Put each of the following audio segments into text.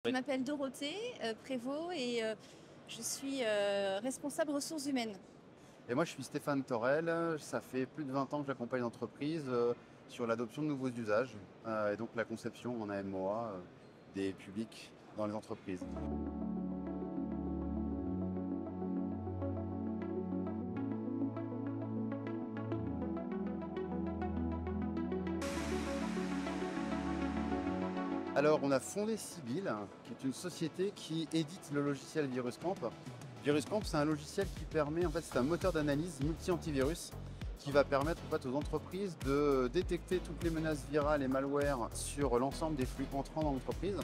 Je Oui. m'appelle Dorothée Prévost et je suis responsable ressources humaines. Et moi, je suis Stéphane Torel. Ça fait plus de 20 ans que j'accompagne l'entreprise sur l'adoption de nouveaux usages et donc la conception en AMOA des publics dans les entreprises. Alors, on a fondé Sibyl, qui est une société qui édite le logiciel Viruscamp. Viruscamp, c'est un logiciel qui permet, en fait, c'est un moteur d'analyse multi-antivirus qui va permettre en fait, aux entreprises de détecter toutes les menaces virales et malware sur l'ensemble des flux entrants dans l'entreprise,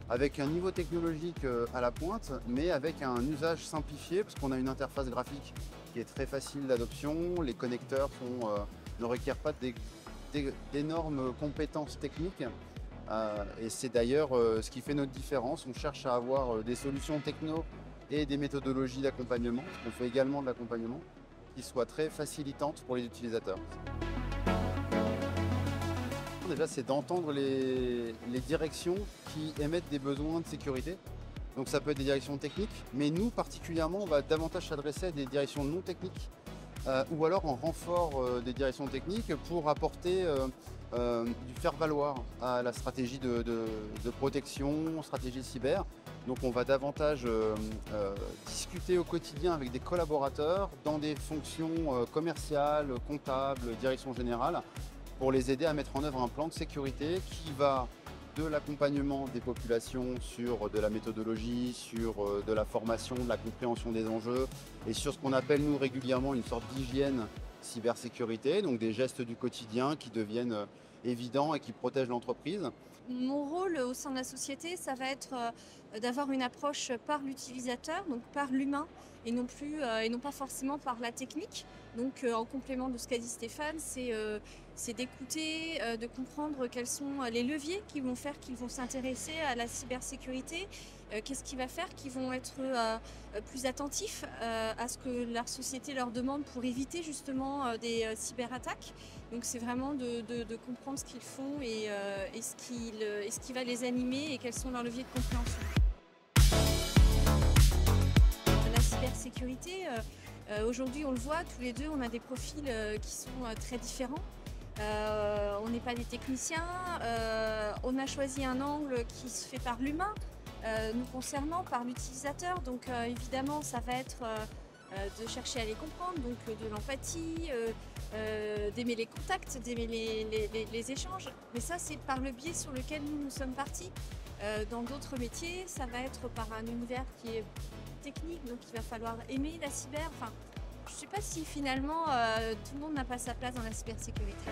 avec un niveau technologique à la pointe, mais avec un usage simplifié, parce qu'on a une interface graphique qui est très facile d'adoption, les connecteurs ne requièrent pas d'énormes compétences techniques. Et c'est d'ailleurs ce qui fait notre différence. On cherche à avoir des solutions techno et des méthodologies d'accompagnement, parce qu'on fait également de l'accompagnement, qui soient très facilitantes pour les utilisateurs. Déjà, c'est d'entendre les directions qui émettent des besoins de sécurité. Donc ça peut être des directions techniques, mais nous particulièrement, on va davantage s'adresser à des directions non techniques ou alors en renfort des directions techniques pour apporter du faire-valoir à la stratégie de protection, stratégie cyber. Donc on va davantage discuter au quotidien avec des collaborateurs dans des fonctions commerciales, comptables, direction générale, pour les aider à mettre en œuvre un plan de sécurité qui va de l'accompagnement des populations sur de la méthodologie, sur de la formation, de la compréhension des enjeux et sur ce qu'on appelle nous régulièrement une sorte d'hygiène cybersécurité, donc des gestes du quotidien qui deviennent évidents et qui protègent l'entreprise. Mon rôle au sein de la société, ça va être d'avoir une approche par l'utilisateur, donc par l'humain, et non pas forcément par la technique. Donc en complément de ce qu'a dit Stéphane, c'est d'écouter, de comprendre quels sont les leviers qui vont faire qu'ils vont s'intéresser à la cybersécurité, qu'est-ce qui va faire qu'ils vont être plus attentifs à ce que leur société leur demande pour éviter justement des cyberattaques. Donc c'est vraiment de comprendre ce qu'ils font et ce qui va les animer et quels sont leurs leviers de compréhension. La cybersécurité, aujourd'hui on le voit, tous les deux on a des profils qui sont très différents. On n'est pas des techniciens, on a choisi un angle qui se fait par l'humain, nous concernant, par l'utilisateur. Donc évidemment ça va être de chercher à les comprendre, donc de l'empathie, d'aimer les contacts, d'aimer les échanges. Mais ça, c'est par le biais sur lequel nous sommes partis. Dans d'autres métiers, ça va être par un univers qui est technique, donc il va falloir aimer la cyber. Enfin, je ne sais pas si finalement tout le monde n'a pas sa place dans la cybersécurité.